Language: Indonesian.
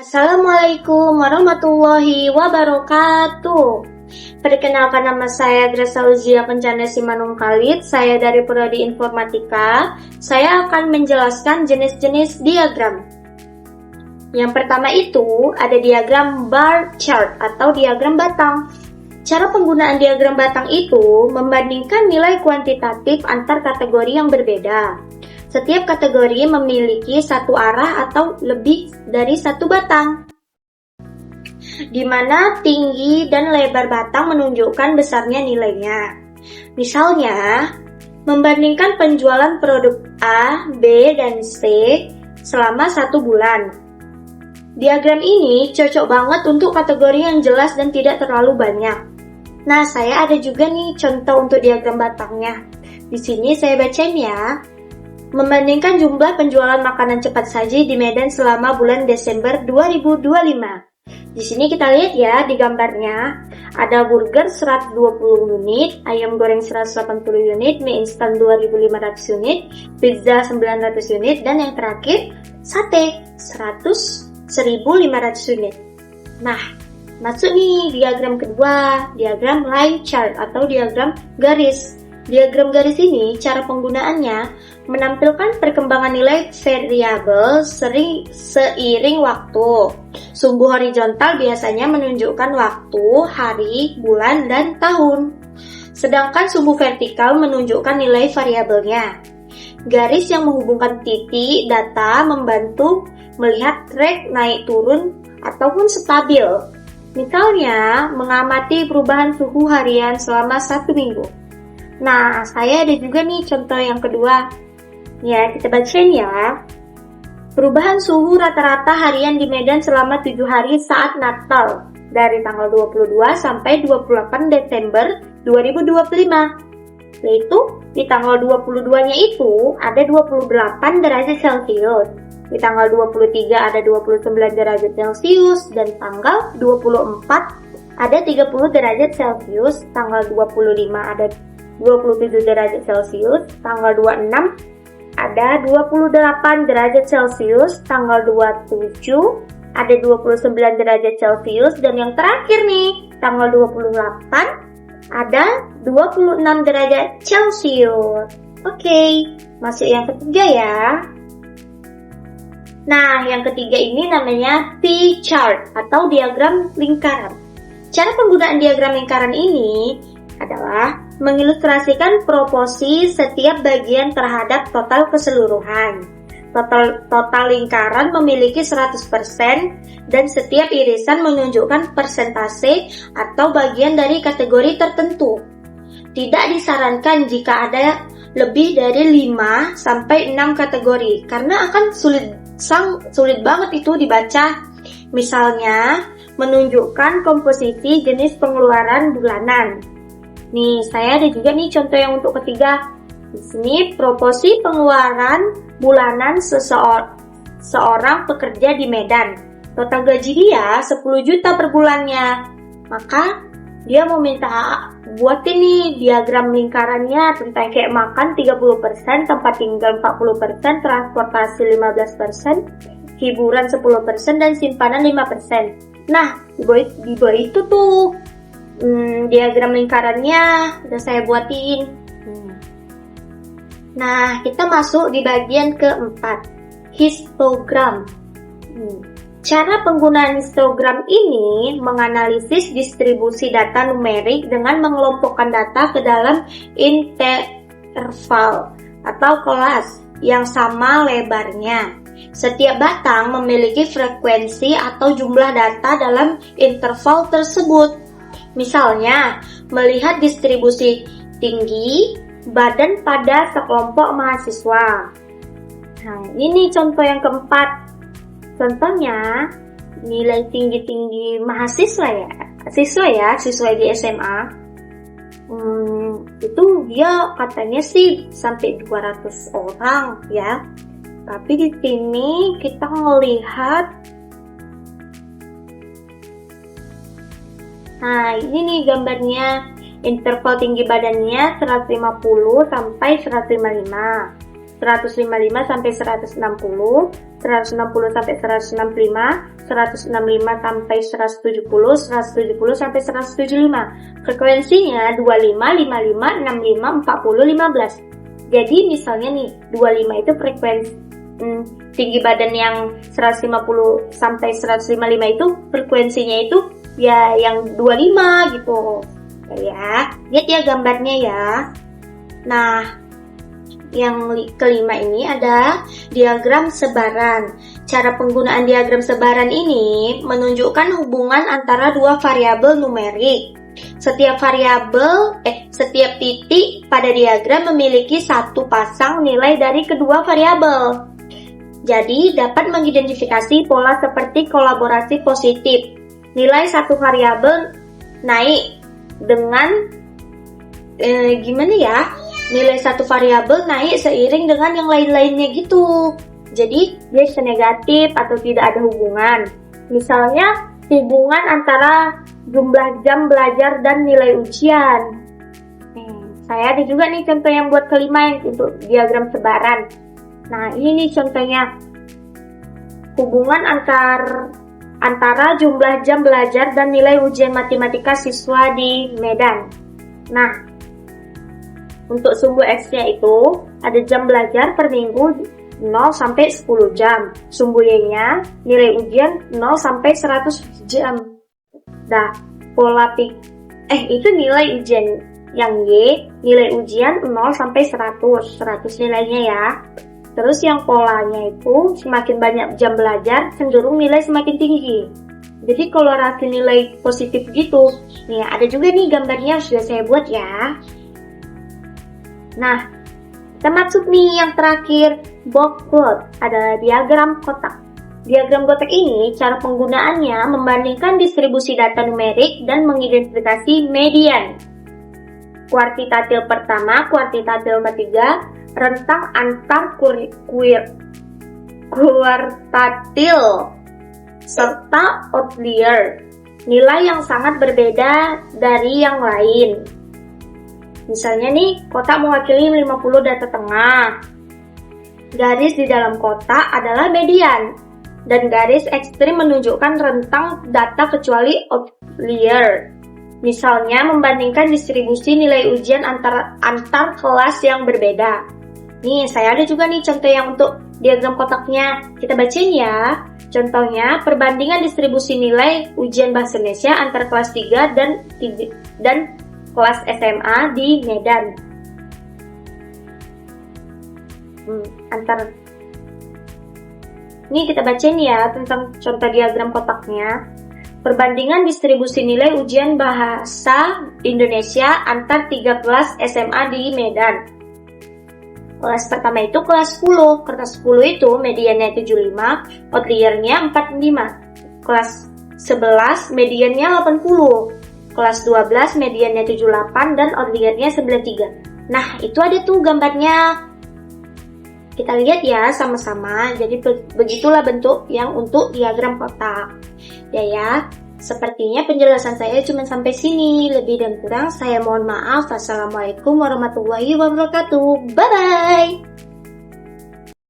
Assalamualaikum warahmatullahi wabarakatuh. Perkenalkan, nama saya Grace Auzia Kencana Simanung Khalid. Saya dari Prodi Informatika. Saya akan menjelaskan jenis-jenis diagram. Yang pertama itu ada diagram bar chart atau diagram batang. Cara penggunaan diagram batang itu membandingkan nilai kuantitatif antar kategori yang berbeda. Setiap kategori memiliki satu arah atau lebih dari satu batang, di mana tinggi dan lebar batang menunjukkan besarnya nilainya. Misalnya, membandingkan penjualan produk A, B, dan C selama 1 bulan. Diagram ini cocok banget untuk kategori yang jelas dan tidak terlalu banyak. Nah, saya ada juga nih contoh untuk diagram batangnya. Di sini saya bacain ya. Membandingkan jumlah penjualan makanan cepat saji di Medan selama bulan Desember 2025. Di sini kita lihat ya di gambarnya, ada burger 120 unit, ayam goreng 180 unit, mie instan 2500 unit, pizza 900 unit, dan yang terakhir sate 1500 unit. Nah, masuk nih diagram kedua, diagram line chart atau diagram garis. Diagram garis ini cara penggunaannya menampilkan perkembangan nilai variabel seiring waktu. Sumbu horizontal biasanya menunjukkan waktu, hari, bulan, dan tahun. Sedangkan sumbu vertikal menunjukkan nilai variabelnya. Garis yang menghubungkan titik data membantu melihat tren naik turun ataupun stabil. Misalnya, mengamati perubahan suhu harian selama 1 minggu. Nah, saya ada juga nih contoh yang kedua. Ya, kita bacain ya. Perubahan suhu rata-rata harian di Medan selama 7 hari saat Natal, dari tanggal 22 sampai 28 Desember 2025. Yaitu, di tanggal 22-nya itu ada 28 derajat Celcius. Di tanggal 23 ada 29 derajat Celcius, dan tanggal 24 ada 30 derajat Celcius, tanggal 25 ada 27 derajat Celcius, tanggal 26 ada 28 derajat Celcius, tanggal 27 ada 29 derajat Celcius, dan yang terakhir nih, tanggal 28 ada 26 derajat Celcius. Oke, masuk yang ketiga ya. Nah, yang ketiga ini namanya P-chart atau diagram lingkaran. Cara penggunaan diagram lingkaran ini adalah mengilustrasikan proporsi setiap bagian terhadap total keseluruhan. Total lingkaran memiliki 100% dan setiap irisan menunjukkan persentase atau bagian dari kategori tertentu. Tidak disarankan jika ada lebih dari 5 sampai 6 kategori karena akan sulit banget itu dibaca. Misalnya, menunjukkan komposisi jenis pengeluaran bulanan. Nih, saya ada juga nih contoh yang untuk ketiga. Di sini proporsi pengeluaran bulanan seorang pekerja di Medan. Total gaji dia 10 juta per bulannya. Maka dia mau minta buatin nih diagram lingkarannya tentang kayak makan 30%, tempat tinggal 40%, transportasi 15%, hiburan 10%, dan simpanan 5%. Nah, di bawah itu tuh diagram lingkarannya udah saya buatin. Nah, kita masuk di bagian keempat, histogram. Cara penggunaan histogram ini menganalisis distribusi data numerik dengan mengelompokkan data ke dalam interval atau kelas yang sama lebarnya. Setiap batang memiliki frekuensi atau jumlah data dalam interval tersebut. Misalnya, melihat distribusi tinggi badan pada sekelompok mahasiswa. Nah, ini contoh yang keempat. Contohnya, nilai tinggi mahasiswa siswa di SMA. Itu dia katanya sih sampai 200 orang ya. Tapi di sini kita melihat, nah ini nih gambarnya, interval tinggi badannya 150 sampai 155, 155 sampai 160, 160 sampai 165, 165 sampai 170, 170 sampai 175. Frekuensinya 25, 55, 65, 40, 15. Jadi misalnya nih, 25 itu frekuensi tinggi badan yang 150 sampai 155 itu frekuensinya itu ya yang 25 gitu. Ya, lihat ya gambarnya ya. Nah, yang kelima ini ada diagram sebaran. Cara penggunaan diagram sebaran ini menunjukkan hubungan antara dua variabel numerik. Setiap titik pada diagram memiliki satu pasang nilai dari kedua variabel. Jadi dapat mengidentifikasi pola seperti kolaborasi positif. Nilai satu variabel naik dengan nilai satu variabel naik seiring dengan yang lain-lainnya gitu. Jadi dia bisa negatif atau tidak ada hubungan. Misalnya hubungan antara jumlah jam belajar dan nilai ujian. Saya ada juga nih contoh yang buat kelima yang untuk diagram sebaran. Nah, ini nih contohnya. Hubungan antara jumlah jam belajar dan nilai ujian matematika siswa di Medan. Nah, untuk sumbu X-nya itu ada jam belajar per minggu 0 sampai 10 jam. Sumbu Y-nya nilai ujian 0 sampai 100 jam. Nah, itu nilai ujian. Yang Y, nilai ujian 0 sampai 100 nilainya ya. Terus yang polanya itu semakin banyak jam belajar, cenderung nilai semakin tinggi. Jadi korelasi nilai positif gitu. Nih, ada juga nih gambarnya sudah saya buat ya. Nah, kita masuk nih yang terakhir, box plot, adalah diagram kotak. Diagram kotak ini, cara penggunaannya membandingkan distribusi data numerik dan mengidentifikasi median. Kuartitatil pertama, kuartitatil ketiga, rentang antar kuartatil, serta outlier, nilai yang sangat berbeda dari yang lain. Misalnya nih, kotak mewakili 50 data tengah. Garis di dalam kotak adalah median, dan garis ekstrim menunjukkan rentang data kecuali outlier. Misalnya membandingkan distribusi nilai ujian antar kelas yang berbeda. Nih, saya ada juga nih contoh yang untuk diagram kotaknya. Kita bacain ya. Contohnya, perbandingan distribusi nilai ujian bahasa Indonesia antar kelas 3 dan kelas SMA di Medan. Ini kita bacain ya tentang contoh diagram kotaknya. Perbandingan distribusi nilai ujian bahasa Indonesia antar 3 kelas SMA di Medan. Kelas pertama itu kelas 10. Kelas 10 itu mediannya 75, outliernya 45. Kelas 11 mediannya 80. Kelas 12 mediannya 78 dan outliernya 93. Nah, itu ada tuh gambarnya. Kita lihat ya sama-sama. Jadi begitulah bentuk yang untuk diagram kotak. Ya, sepertinya penjelasan saya cuma sampai sini. Lebih dan kurang saya mohon maaf. Assalamualaikum warahmatullahi wabarakatuh. Bye-bye.